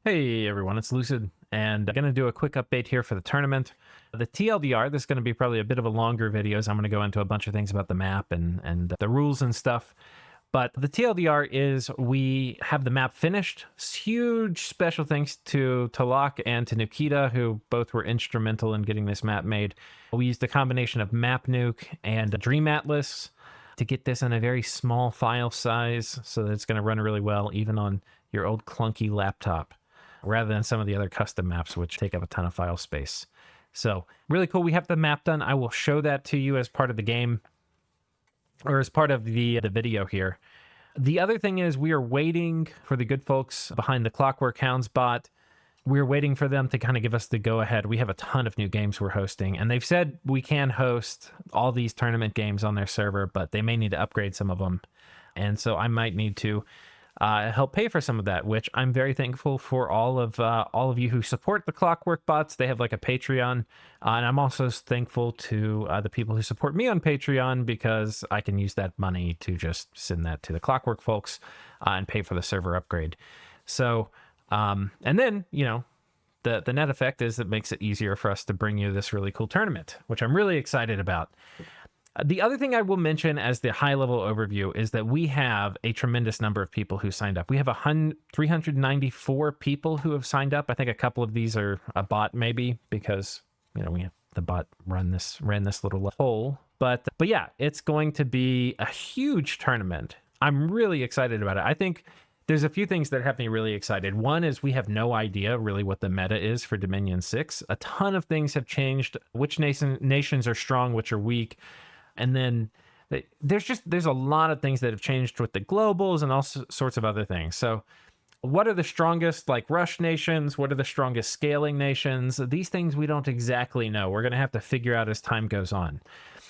Hey everyone, it's Lucid, and I'm going to do a quick update here for the tournament. The TLDR, this is going to be probably a bit of a longer video, so I'm going to go into a bunch of things about the map and the rules and stuff. But the TLDR is we have the map finished. Huge special thanks to Talak and to Nikita, who both were instrumental in getting this map made. We used a combination of Map Nuke and Dream Atlas to get this in a very small file size so that it's going to run really well, even on your old clunky laptop, rather than some of the other custom maps, which take up a ton of file space. So really cool. We have the map done. I will show that to you as part of the game, or as part of the video here. The other thing is we are waiting for the good folks behind the Clockwork Hounds bot. We're waiting for them to kind of give us the go ahead. We have a ton of new games we're hosting, and they've said we can host all these tournament games on their server, but they may need to upgrade some of them. And so I might need to help pay for some of that, which I'm very thankful for all of you who support the Clockwork bots. They have like a Patreon, and I'm also thankful to the people who support me on Patreon, because I can use that money to just send that to the Clockwork folks and pay for the server upgrade. So, and then the net effect is it makes it easier for us to bring you this really cool tournament, which I'm really excited about. The other thing I will mention as the high-level overview is that we have a tremendous number of people who signed up. We have 394 people who have signed up. I think a couple of these are a bot, maybe, because we have the bot ran this little hole. But yeah, it's going to be a huge tournament. I'm really excited about it. I think there's a few things that have me really excited. One is we have no idea really what the meta is for Dominion 6. A ton of things have changed. Which nations are strong, which are weak. And then there's a lot of things that have changed with the globals and all sorts of other things. So what are the strongest rush nations? What are the strongest scaling nations? These things we don't exactly know. We're going to have to figure out as time goes on.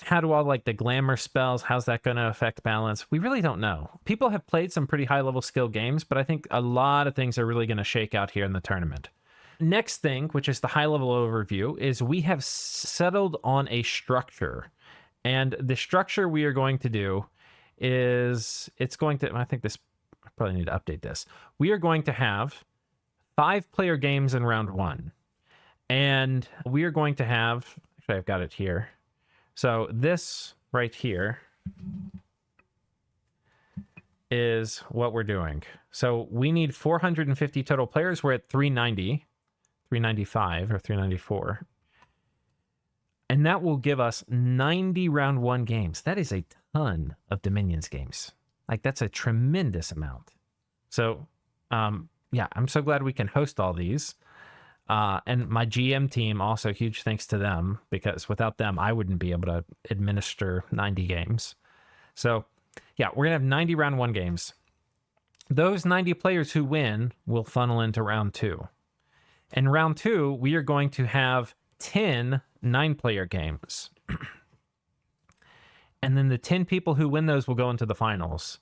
How do all the glamour spells, how's that going to affect balance? We really don't know. People have played some pretty high level skill games, but I think a lot of things are really going to shake out here in the tournament. Next thing, which is the high level overview, is we have settled on a structure. And the structure we are going to do is I think I probably need to update this. We are going to have 5-player games in round 1. And we are going to have, actually I've got it here. So this right here is what we're doing. So we need 450 total players. We're at 390, 395 or 394. And that will give us 90 round 1 games. That is a ton of Dominions games. That's a tremendous amount. So, yeah, I'm so glad we can host all these. And my GM team, also huge thanks to them, because without them, I wouldn't be able to administer 90 games. So, yeah, we're going to have 90 round 1 games. Those 90 players who win will funnel into round 2. In round 2, we are going to have 10 9-player games. And then the 10 people who win those will go into the finals.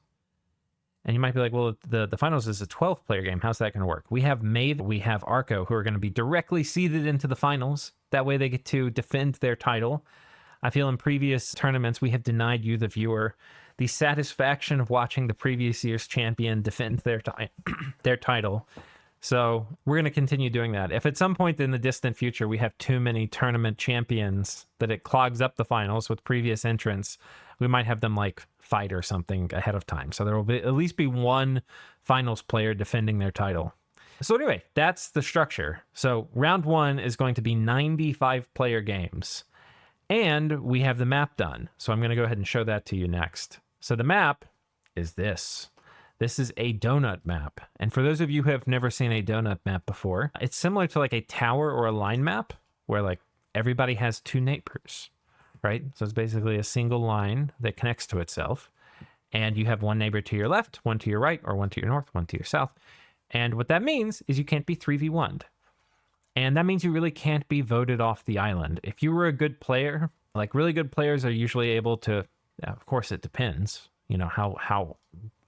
And you might be like, well, the finals is a 12-player game. How's that going to work? We have Maeve, we have Arco, who are going to be directly seeded into the finals. That way they get to defend their title. I feel in previous tournaments, we have denied you, the viewer, the satisfaction of watching the previous year's champion defend their title. So we're going to continue doing that. If at some point in the distant future we have too many tournament champions that it clogs up the finals with previous entrants, we might have them fight or something ahead of time. So there will at least be one finals player defending their title. So anyway, that's the structure. So round 1 is going to be 95-player games. And we have the map done. So I'm going to go ahead and show that to you next. So the map is this. This is a donut map. And for those of you who have never seen a donut map before, it's similar to a tower or a line map where everybody has 2 neighbors, right? So it's basically a single line that connects to itself. And you have one neighbor to your left, one to your right, or one to your north, one to your south. And what that means is you can't be 3v1'd. And that means you really can't be voted off the island. If you were a good player, really good players are usually able to, of course it depends, how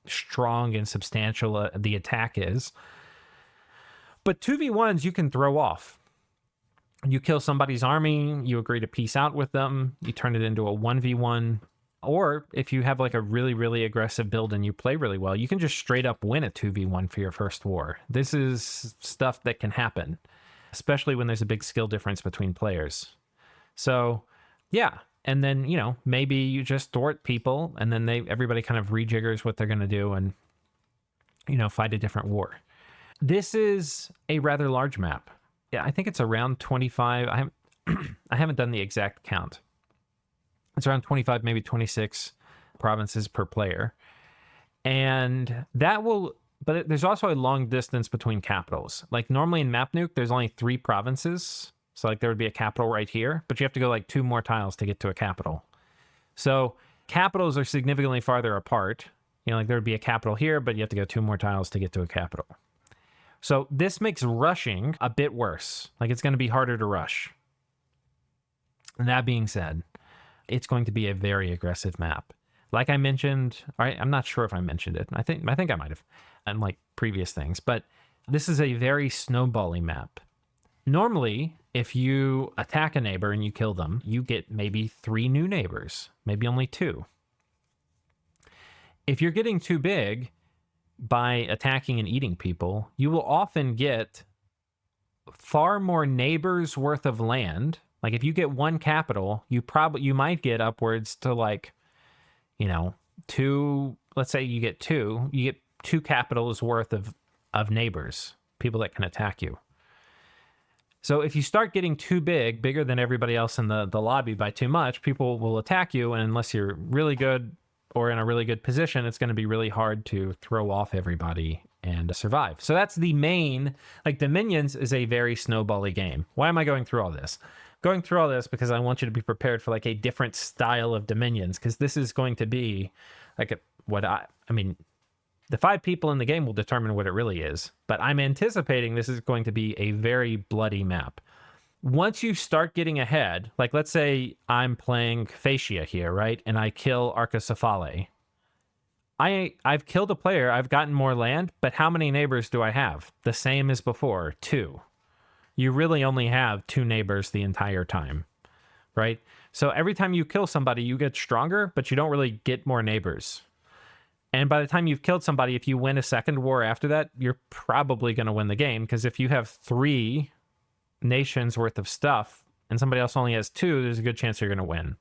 strong and substantial the attack is. But 2v1s you can throw off. You kill somebody's army, you agree to peace out with them, you turn it into a 1v1, Or if you have like a really, really aggressive build and you play really well, you can just straight up win a 2v1 for your first war. This is stuff that can happen, especially when there's a big skill difference between players. So, yeah. And then, maybe you just thwart people and then everybody kind of rejiggers what they're going to do and, fight a different war. This is a rather large map. Yeah, I think it's around 25. I haven't done the exact count. It's around 25, maybe 26 provinces per player. And but there's also a long distance between capitals. Like normally in Map Nuke, there's only 3 provinces. So like there would be a capital right here, but you have to go like 2 more tiles to get to a capital. So capitals are significantly farther apart. Like there would be a capital here, but you have to go 2 more tiles to get to a capital. So this makes rushing a bit worse. Like it's going to be harder to rush. And that being said, it's going to be a very aggressive map. Like I mentioned, I'm not sure if I mentioned it. I think I might have in like previous things, but this is a very snowbally map. Normally, if you attack a neighbor and you kill them, you get maybe 3 new neighbors, maybe only 2. If you're getting too big by attacking and eating people, you will often get far more neighbors worth of land. Like if you get 1 capital, you might get upwards to like, 2, let's say you get 2 capitals worth of neighbors, people that can attack you. So if you start getting too bigger than everybody else in the lobby by too much, people will attack you. And unless you're really good or in a really good position, it's going to be really hard to throw off everybody and survive. So that's the main, like Dominions is a very snowbally game. Why am I going through all this? Going through all this because I want you to be prepared for like a different style of Dominions, because this is going to be like the 5 people in the game will determine what it really is, but I'm anticipating this is going to be a very bloody map. Once you start getting ahead, like let's say I'm playing Fascia here, right? And I kill Arcocephale. I've killed a player, I've gotten more land, but how many neighbors do I have? The same as before, 2. You really only have 2 neighbors the entire time, right? So every time you kill somebody, you get stronger, but you don't really get more neighbors. And by the time you've killed somebody, if you win a second war after that, you're probably going to win the game, because if you have 3 nations worth of stuff and somebody else only has 2, there's a good chance you're going to win.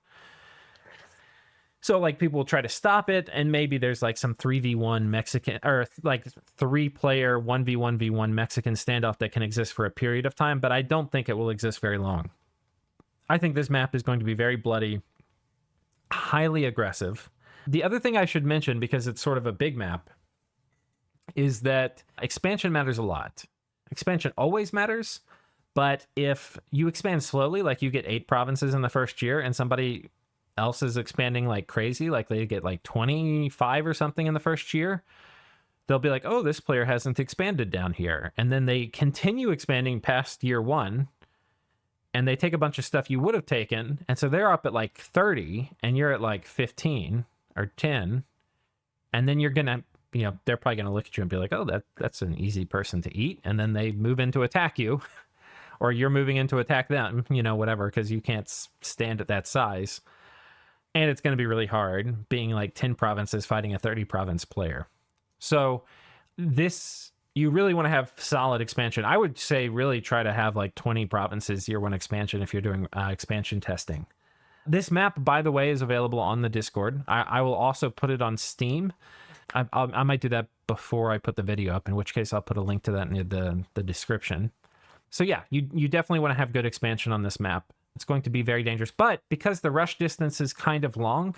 So like people will try to stop it, and maybe there's like some 3v1 Mexican or like 3-player 1v1v1 Mexican standoff that can exist for a period of time, but I don't think it will exist very long. I think this map is going to be very bloody, highly aggressive. The other thing I should mention, because it's sort of a big map, is that expansion matters a lot. Expansion always matters, but if you expand slowly, like you get 8 provinces in the first year and somebody else is expanding like crazy, like they get like 25 or something in the first year, they'll be like, oh, this player hasn't expanded down here. And then they continue expanding past year 1, and they take a bunch of stuff you would have taken. And so they're up at like 30 and you're at like 15 or 10. And then you're going to, they're probably going to look at you and be like, oh, that's an easy person to eat. And then they move in to attack you, or you're moving in to attack them, whatever, because you can't stand at that size. And it's going to be really hard being like 10 provinces fighting a 30 province player. So you really want to have solid expansion. I would say really try to have like 20 provinces year 1 expansion if you're doing expansion testing. This map, by the way, is available on the Discord. I will also put it on Steam. I might do that before I put the video up, in which case I'll put a link to that in the description. So yeah, you definitely want to have good expansion on this map. It's going to be very dangerous, but because the rush distance is kind of long,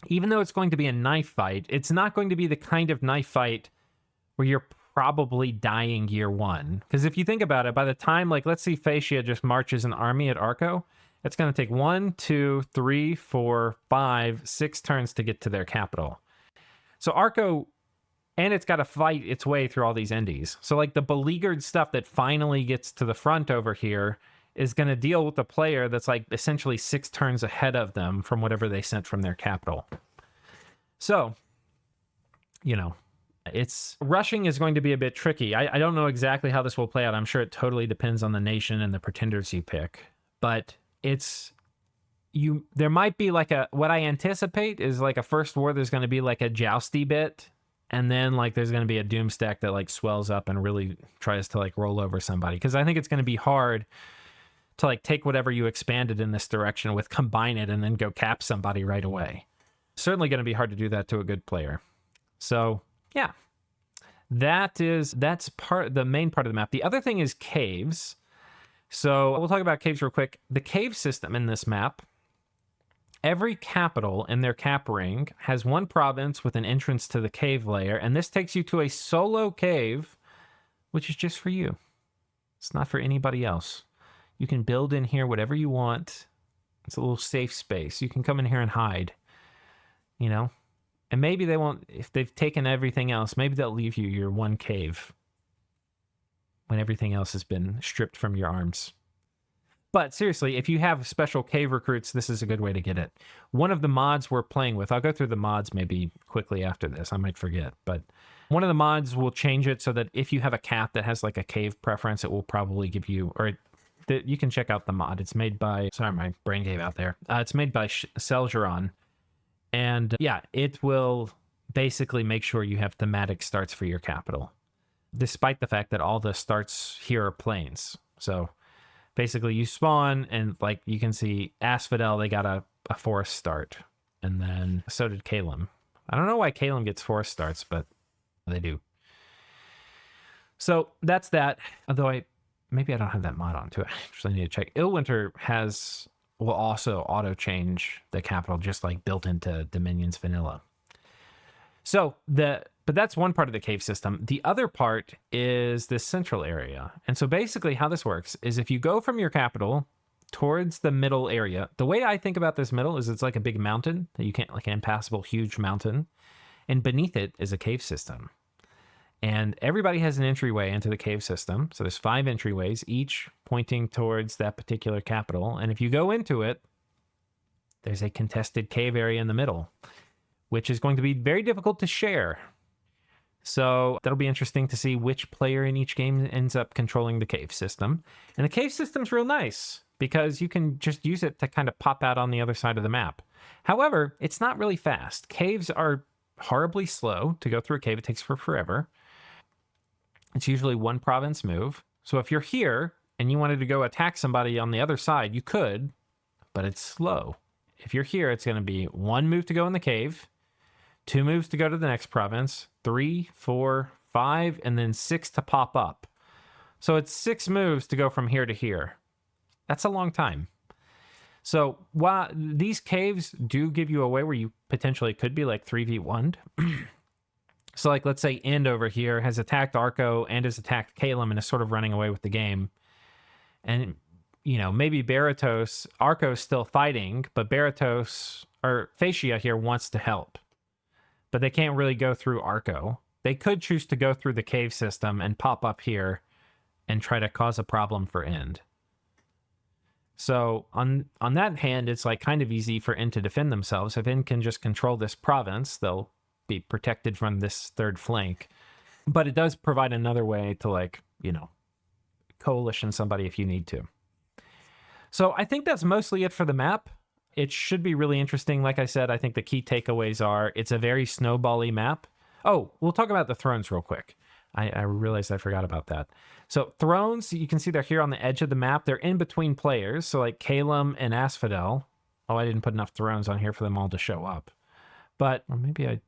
even though it's going to be a knife fight, it's not going to be the kind of knife fight where you're probably dying year 1. Because if you think about it, by the time, like, let's see, Fascia just marches an army at Arco, it's going to take 1, 2, 3, 4, 5, 6 turns to get to their capital. So Arco, and it's got to fight its way through all these indies. So like the beleaguered stuff that finally gets to the front over here is going to deal with the player that's like essentially 6 turns ahead of them from whatever they sent from their capital. So, rushing is going to be a bit tricky. I don't know exactly how this will play out. I'm sure it totally depends on the nation and the pretenders you pick, but it's there might be like what I anticipate is like a first war, there's going to be like a jousty bit, and then like there's going to be a doom stack that like swells up and really tries to like roll over somebody, because I think it's going to be hard to like take whatever you expanded in this direction with, combine it, and then go cap somebody right away. Certainly going to be hard to do that to a good player. So yeah, that's the main part of the map. The other thing is caves. So we'll talk about caves real quick. The cave system in this map, every capital in their cap ring has one province with an entrance to the cave layer, and this takes you to a solo cave, which is just for you. It's not for anybody else. You can build in here whatever you want. It's a little safe space. You can come in here and hide, you know? And maybe they won't, if they've taken everything else, maybe they'll leave you your one cave when everything else has been stripped from your arms. But seriously, if you have special cave recruits, this is a good way to get it. One of the mods we're playing with, I'll go through the mods maybe quickly after this, I might forget, but one of the mods will change it so that if you have a cap that has like a cave preference, it will probably give you, you can check out the mod. It's made by, sorry, my brain gave out there. It's made by Selgeron. And yeah, it will basically make sure you have thematic starts for your capital, despite the fact that all the starts here are plains. So basically you spawn and like you can see Asphodel, they got a forest start. And then so did Calum. I don't know why Calum gets forest starts, but they do. So that's that. Although maybe I don't have that mod on too. I actually need to check. Illwinter will also auto change the capital, just like built into Dominion's vanilla. So but that's one part of the cave system. The other part is this central area. And so basically how this works is if you go from your capital towards the middle area, the way I think about this middle is it's like a big mountain that you can't, like an impassable huge mountain. And beneath it is a cave system. And everybody has an entryway into the cave system. So there's 5 entryways, each pointing towards that particular capital. And if you go into it, there's a contested cave area in the middle, which is going to be very difficult to share. So that'll be interesting to see which player in each game ends up controlling the cave system. And the cave system's real nice because you can just use it to kind of pop out on the other side of the map. However, it's not really fast. Caves are horribly slow to go through a cave. It takes forever. It's usually one province move. So if you're here and you wanted to go attack somebody on the other side, you could, but it's slow. If you're here, it's going to be 1 move to go in the cave, 2 moves to go to the next province, 3, 4, 5, and then 6 to pop up. So it's 6 moves to go from here to here. That's a long time. So while these caves do give you a way where you potentially could be like 3v1'd, so like let's say End over here has attacked Arco and has attacked Calum and is sort of running away with the game. And, you know, maybe Baratos, Arco's still fighting, but Baratos or Fascia here wants to help. But they can't really go through Arco. They could choose to go through the cave system and pop up here and try to cause a problem for End. So on that hand, it's like kind of easy for End to defend themselves. If End can just control this province, they'll be protected from this third flank. But it does provide another way to, like, you know, coalition somebody if you need to. So I think that's mostly it for the map. It should be really interesting. Like I said, I think the key takeaways are it's a very snowbally map. Oh, we'll talk about the thrones real quick. I realized I forgot about that. So thrones, you can see they're here on the edge of the map. They're in between players. So like Calum and Asphodel. Oh, I didn't put enough thrones on here for them all to show up. But or maybe I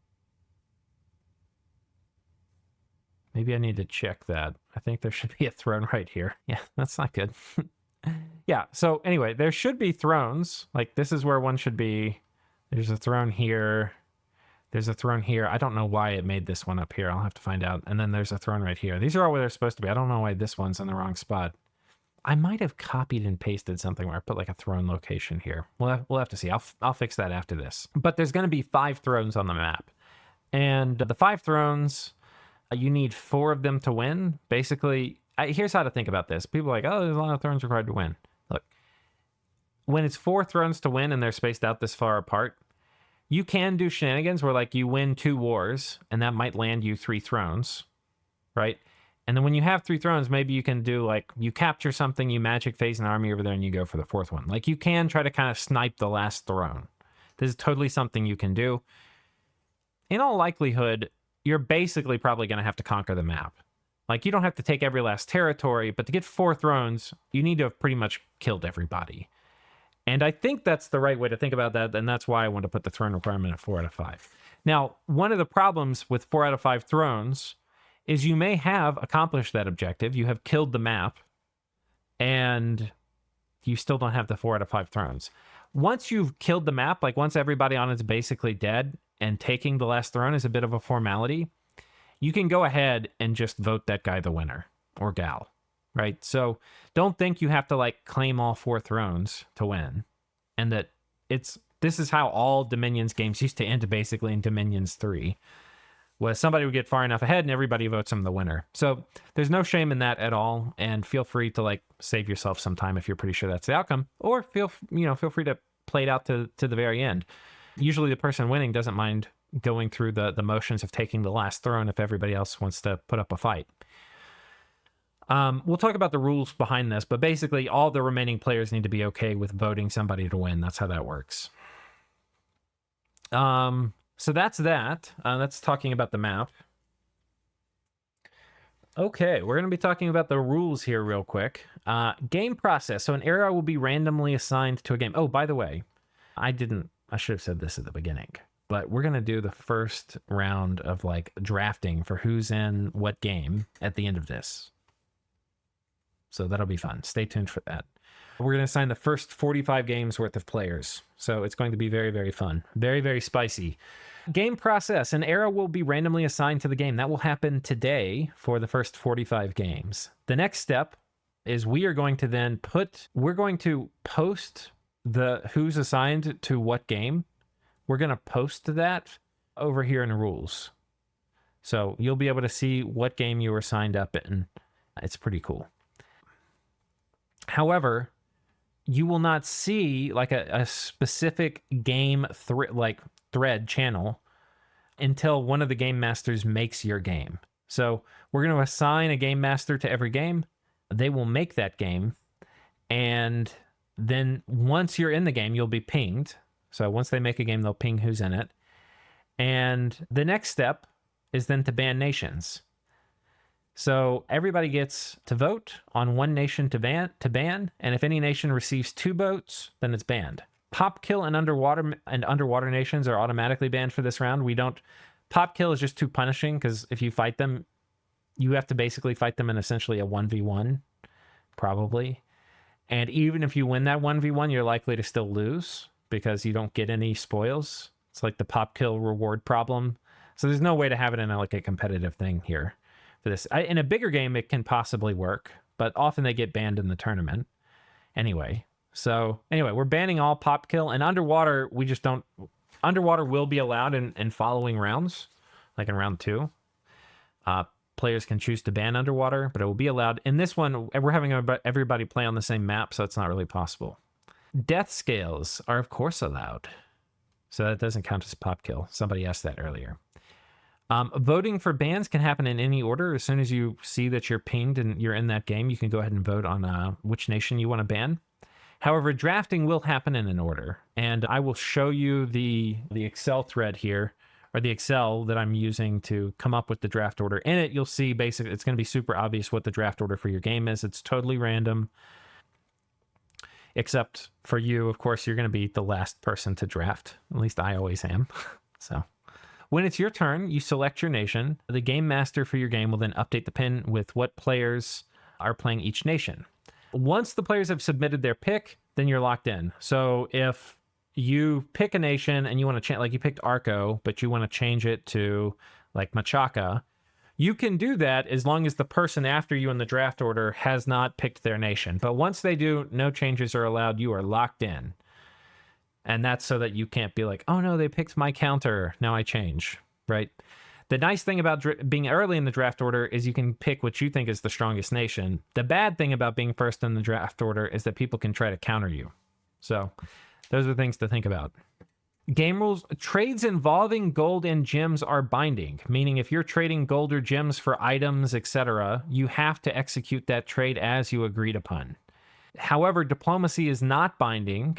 need to check that. I think there should be a throne right here. Yeah, that's not good. Yeah, so anyway, there should be thrones. Like, this is where one should be. There's a throne here. There's a throne here. I don't know why it made this one up here. I'll have to find out. And then there's a throne right here. These are all where they're supposed to be. I don't know why this one's in the wrong spot. I might have copied and pasted something where I put like a throne location here. We'll have to see. I'll fix that after this. But there's going to be 5 thrones on the map. And the 5 thrones, you need 4 of them to win. Basically, here's how to think about this. People are like, oh, there's a lot of thrones required to win. Look, when it's 4 thrones to win and they're spaced out this far apart, you can do shenanigans where like you win 2 wars and that might land you 3 thrones, right? And then when you have 3 thrones, maybe you can do like you capture something, you magic phase an army over there, and you go for the 4th one. Like you can try to kind of snipe the last throne. This is totally something you can do. In all likelihood, you're basically probably going to have to conquer the map. Like you don't have to take every last territory, but to get 4 thrones, you need to have pretty much killed everybody. And I think that's the right way to think about that, and that's why I want to put the throne requirement at 4 out of 5. Now, one of the problems with 4 out of 5 thrones is you may have accomplished that objective. You have killed the map, and you still don't have the 4 out of 5 thrones. Once you've killed the map, like once everybody on it's basically dead, and taking the last throne is a bit of a formality, you can go ahead and just vote that guy the winner, or gal, right? So don't think you have to like claim all 4 thrones to win, and that this is how all Dominions games used to end basically in Dominions 3. Was somebody would get far enough ahead and everybody votes them the winner. So there's no shame in that at all, and feel free to like save yourself some time if you're pretty sure that's the outcome, or feel free to play it out to the very end. Usually the person winning doesn't mind going through the motions of taking the last throne if everybody else wants to put up a fight. We'll talk about the rules behind this, but basically all the remaining players need to be okay with voting somebody to win. That's how that works. So that's that. That's talking about the map. Okay, we're going to be talking about the rules here real quick. Game process. So an era will be randomly assigned to a game. Oh, by the way, I should have said this at the beginning, but we're going to do the first round of like drafting for who's in what game at the end of this. So that'll be fun. Stay tuned for that. We're going to assign the first 45 games worth of players. So it's going to be very, very fun. Very, very spicy. Game process. An era will be randomly assigned to the game. That will happen today for the first 45 games. The next step is we're going to post the who's assigned to what game. We're going to post that over here in the rules. So you'll be able to see what game you were signed up in. It's pretty cool. However, you will not see like a specific game thread channel until one of the game masters makes your game. So we're going to assign a game master to every game. They will make that game. And then once you're in the game, you'll be pinged. So once they make a game, they'll ping who's in it. And the next step is then to ban nations. So everybody gets to vote on one nation to ban, and if any nation receives 2 votes, then it's banned. Pop kill and underwater nations are automatically banned for this round. Pop kill is just too punishing because if you fight them, you have to basically fight them in essentially a 1v1, probably. And even if you win that 1v1, you're likely to still lose because you don't get any spoils. It's like the pop kill reward problem. So there's no way to have it in a competitive thing here. For this, in a bigger game, it can possibly work, but often they get banned in the tournament. Anyway, we're banning all pop kill, and underwater, we just don't. Underwater will be allowed in following rounds, like in round 2. Players can choose to ban underwater, but it will be allowed. In this one, we're having everybody play on the same map, so it's not really possible. Death scales are, of course, allowed. So that doesn't count as pop kill. Somebody asked that earlier. Voting for bans can happen in any order. As soon as you see that you're pinged and you're in that game, you can go ahead and vote on which nation you want to ban. However, drafting will happen in an order, and I will show you the Excel thread here, or the Excel that I'm using to come up with the draft order. In it, you'll see basically it's going to be super obvious what the draft order for your game is. It's totally random, except for you, of course, you're going to be the last person to draft. At least I always am. So when it's your turn, you select your nation. The game master for your game will then update the pin with what players are playing each nation. Once the players have submitted their pick, then you're locked in. So if you pick a nation and you want to change, like you picked Arco, but you want to change it to like Machaca, you can do that as long as the person after you in the draft order has not picked their nation. But once they do, no changes are allowed. You are locked in. And that's so that you can't be like, oh no, they picked my counter, now I change, right? The nice thing about being early in the draft order is you can pick what you think is the strongest nation. The bad thing about being first in the draft order is that people can try to counter you. So those are things to think about. Game rules, trades involving gold and gems are binding, meaning if you're trading gold or gems for items, etc., you have to execute that trade as you agreed upon. However, diplomacy is not binding,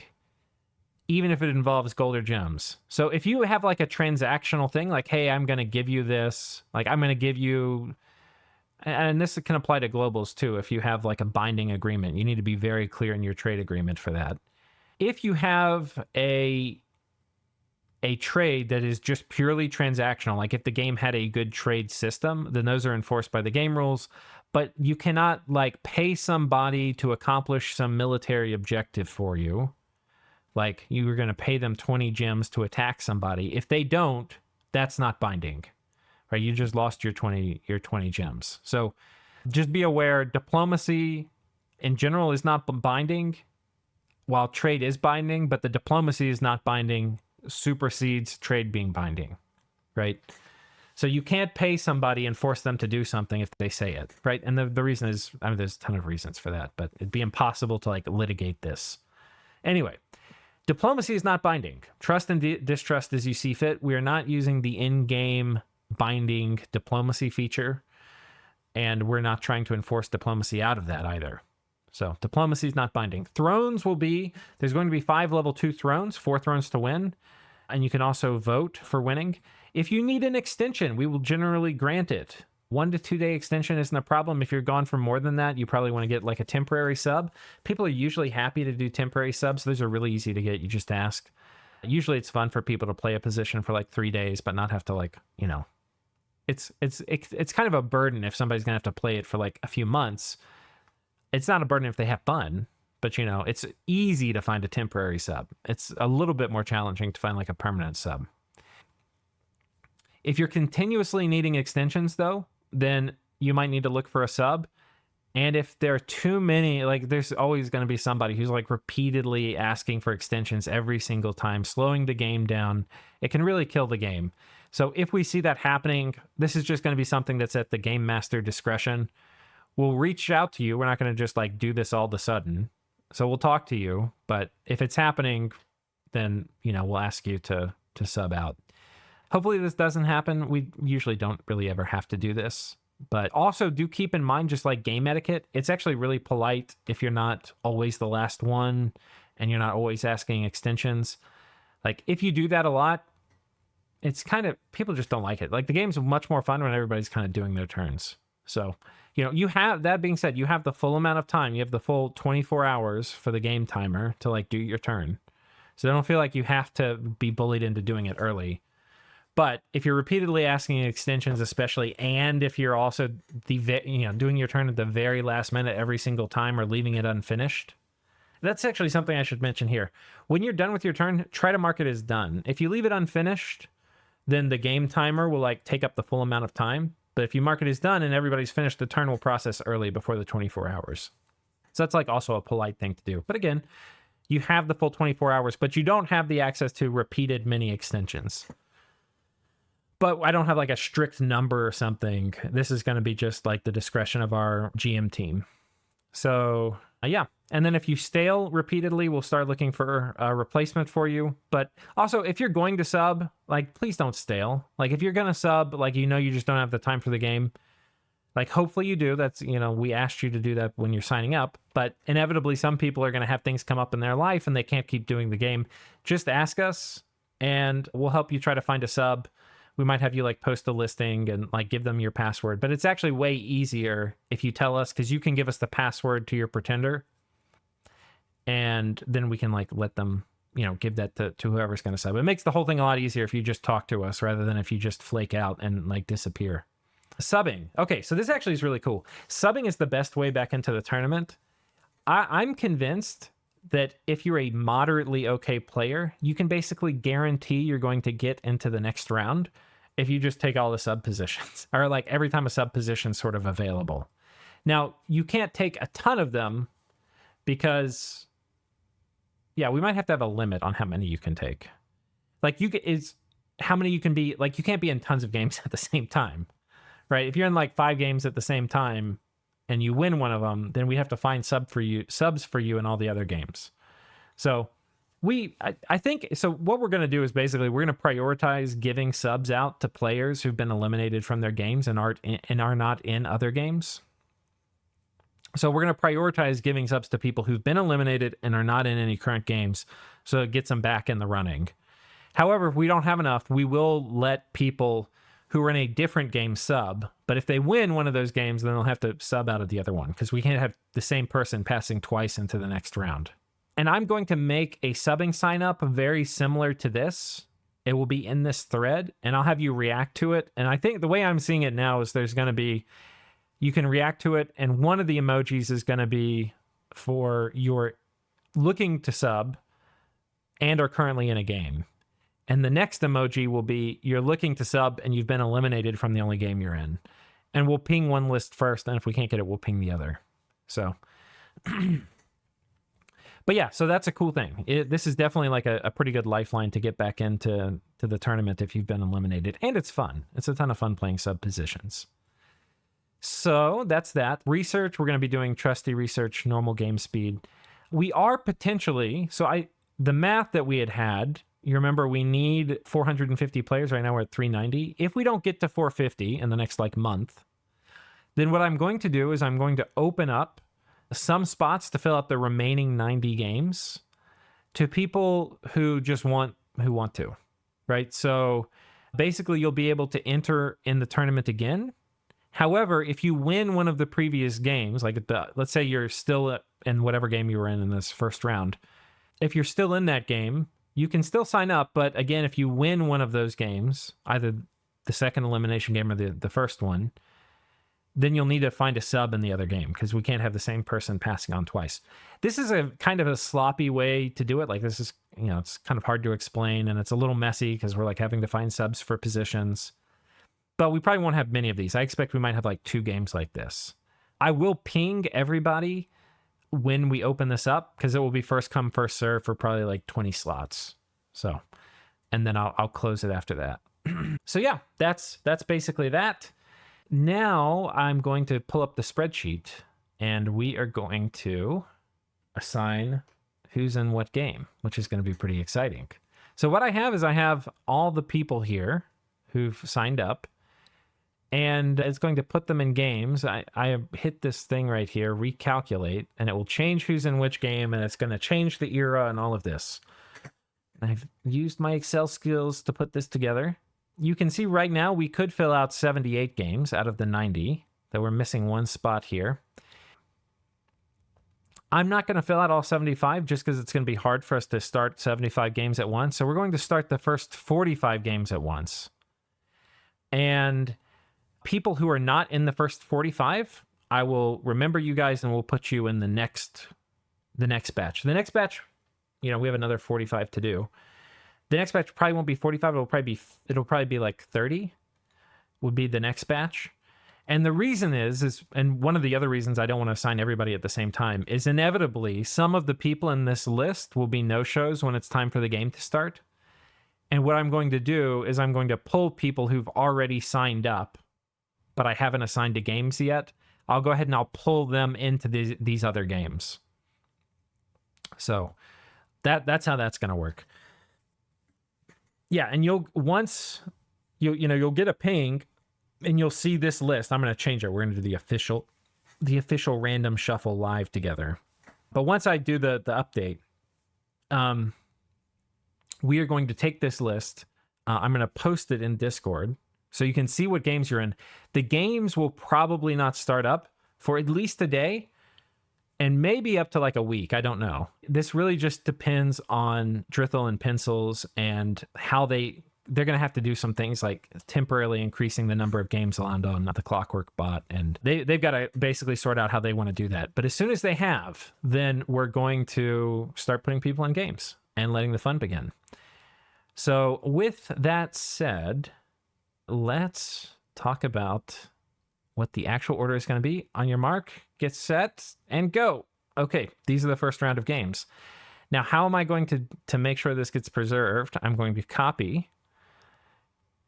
even if it involves gold or gems. So if you have like a transactional thing, like, hey, I'm going to give you this, like I'm going to give you, and this can apply to globals too. If you have like a binding agreement, you need to be very clear in your trade agreement for that. If you have a trade that is just purely transactional, like if the game had a good trade system, then those are enforced by the game rules. But you cannot like pay somebody to accomplish some military objective for you. Like you were going to pay them 20 gems to attack somebody. If they don't, that's not binding, right? You just lost your 20 gems. So just be aware, diplomacy in general is not binding, while trade is binding, but the diplomacy is not binding supersedes trade being binding, right? So you can't pay somebody and force them to do something if they say it, right? And the reason is, I mean, there's a ton of reasons for that, but it'd be impossible to like litigate this. Anyway, diplomacy is not binding. Trust and distrust as you see fit. We are not using the in-game binding diplomacy feature, and we're not trying to enforce diplomacy out of that either. So diplomacy is not binding. Thrones will be, there's going to be 5 level 2 thrones, 4 thrones to win. And you can also vote for winning. If you need an extension, we will generally grant it. 1 to 2 day extension isn't a problem. If you're gone for more than that, you probably want to get like a temporary sub. People are usually happy to do temporary subs. Those are really easy to get. You just ask. Usually it's fun for people to play a position for like 3 days, but not have to like, you know, it's kind of a burden if somebody's going to have to play it for like a few months. It's not a burden if they have fun, but you know, it's easy to find a temporary sub. It's a little bit more challenging to find like a permanent sub. If you're continuously needing extensions though, then you might need to look for a sub. And if there are too many, like there's always going to be somebody who's like repeatedly asking for extensions every single time, slowing the game down. It can really kill the game. So if we see that happening, this is just going to be something that's at the game master discretion. We'll reach out to you. We're not going to just like do this all of a sudden. So we'll talk to you, but if it's happening, then, you know, we'll ask you to sub out. Hopefully this doesn't happen. We usually don't really ever have to do this, but also do keep in mind just like game etiquette. It's actually really polite if you're not always the last one and you're not always asking extensions. Like if you do that a lot, it's kind of, people just don't like it. Like the game's much more fun when everybody's kind of doing their turns. So, you know, you have, that being said, you have the full amount of time. You have the full 24 hours for the game timer to like do your turn. So I don't feel like you have to be bullied into doing it early. But if you're repeatedly asking extensions, especially, and if you're also doing your turn at the very last minute every single time or leaving it unfinished, that's actually something I should mention here. When you're done with your turn, try to mark it as done. If you leave it unfinished, then the game timer will like take up the full amount of time. But if you mark it as done and everybody's finished, the turn will process early before the 24 hours. So that's like also a polite thing to do. But again, you have the full 24 hours, but you don't have the access to repeated mini extensions. But I don't have like a strict number or something. This is going to be just like the discretion of our GM team. So yeah. And then if you stale repeatedly, we'll start looking for a replacement for you. But also if you're going to sub, like please don't stale. Like if you're going to sub, like, you know, you just don't have the time for the game. Like hopefully you do. That's, you know, we asked you to do that when you're signing up, but inevitably some people are going to have things come up in their life and they can't keep doing the game. Just ask us and we'll help you try to find a sub. We might have you like post a listing and like give them your password, but it's actually way easier if you tell us, because you can give us the password to your pretender and then we can like let them, you know, give that to whoever's going to sub. It makes the whole thing a lot easier if you just talk to us rather than if you just flake out and like disappear. Subbing. Okay, so this actually is really cool. Subbing is the best way back into the tournament. I'm convinced that if you're a moderately okay player, you can basically guarantee you're going to get into the next round if you just take all the sub positions, or like every time a sub position is sort of available. Now, you can't take a ton of them because, yeah, we might have to have a limit on how many you can take. Like how many you can be, like you can't be in tons of games at the same time, right? If you're in like 5 games at the same time and you win one of them, then we have to find subs for you in all the other games. So I think so. What we're going to do is basically we're going to prioritize giving subs out to players who've been eliminated from their games and are not in other games. So we're going to prioritize giving subs to people who've been eliminated and are not in any current games, so it gets them back in the running. However, if we don't have enough, we will let people who are in a different game sub. But if they win one of those games, then they'll have to sub out of the other one, because we can't have the same person passing twice into the next round. And I'm going to make a subbing sign up very similar to this. It will be in this thread, and I'll have you react to it. And I think the way I'm seeing it now is there's going to be, you can react to it, and one of the emojis is going to be for your looking to sub and are currently in a game. And the next emoji will be you're looking to sub and you've been eliminated from the only game you're in. And we'll ping one list first, and if we can't get it, we'll ping the other. So, but yeah, so that's a cool thing. This is definitely like a pretty good lifeline to get back into the tournament if you've been eliminated. And it's fun. It's a ton of fun playing sub positions. So that's that. Research, we're going to be doing trusty research, normal game speed. We are potentially, the math that we had, you remember we need 450 players. Right now we're at 390. If we don't get to 450 in the next month, then what I'm going to do is I'm going to open up some spots to fill out the remaining 90 games to people who just want to, right? So basically you'll be able to enter in the tournament again. However, if you win one of the previous games, let's say you're still in whatever game you were in this first round, if you're still in that game, you can still sign up. But again, if you win one of those games, either the second elimination game or the first one, then you'll need to find a sub in the other game, because we can't have the same person passing on twice. This is a kind of a sloppy way to do it. This is, it's kind of hard to explain, and it's a little messy because we're having to find subs for positions. But we probably won't have many of these. I expect we might have 2 games like this. I will ping everybody when we open this up, because it will be first come, first serve for probably 20 slots. So, and then I'll close it after that. So yeah, that's basically that. Now I'm going to pull up the spreadsheet, and we are going to assign who's in what game, which is going to be pretty exciting. So what I have all the people here who've signed up, and it's going to put them in games. I hit this thing right here, recalculate, and it will change who's in which game, and it's going to change the era and all of this. I've used my Excel skills to put this together. You can see right now we could fill out 78 games out of the 90, that we're missing one spot here. I'm not going to fill out all 75 just because it's going to be hard for us to start 75 games at once. So we're going to start the first 45 games at once. And people who are not in the first 45, I will remember you guys and we'll put you in the next batch. The next batch, we have another 45 to do. The next batch probably won't be 45. It'll probably be 30 would be the next batch. And the reason is, and one of the other reasons I don't want to assign everybody at the same time, is inevitably some of the people in this list will be no-shows when it's time for the game to start. And what I'm going to do is I'm going to pull people who've already signed up, but I haven't assigned to games yet. I'll go ahead and I'll pull them into these other games. So that's how that's going to work. Yeah, and you'll get a ping, and you'll see this list. I'm going to change it. We're going to do the official random shuffle live together. But once I do the update, we are going to take this list. I'm going to post it in Discord so you can see what games you're in. The games will probably not start up for at least a day, and maybe up to a week. I don't know. This really just depends on Drithel and Pencils and how they're going to have to do some things like temporarily increasing the number of games allowed on the Clockwork bot. And they've got to basically sort out how they want to do that. But as soon as they have, then we're going to start putting people in games and letting the fun begin. So with that said, let's talk about what the actual order is going to be. On your mark, get set, and go. Okay, these are the first round of games. Now, how am I going to make sure this gets preserved? I'm going to copy,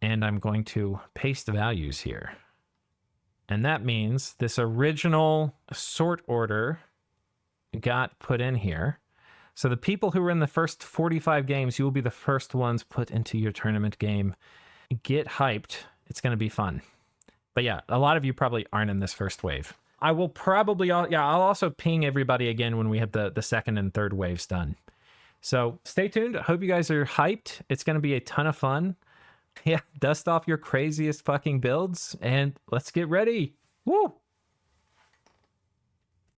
and I'm going to paste the values here. And that means this original sort order got put in here. So the people who were in the first 45 games, you will be the first ones put into your tournament game. Get hyped. It's going to be fun. But yeah, a lot of you probably aren't in this first wave. I will probably, I'll also ping everybody again when we have the second and third waves done. So stay tuned. I hope you guys are hyped. It's going to be a ton of fun. Yeah, dust off your craziest fucking builds and let's get ready. Woo!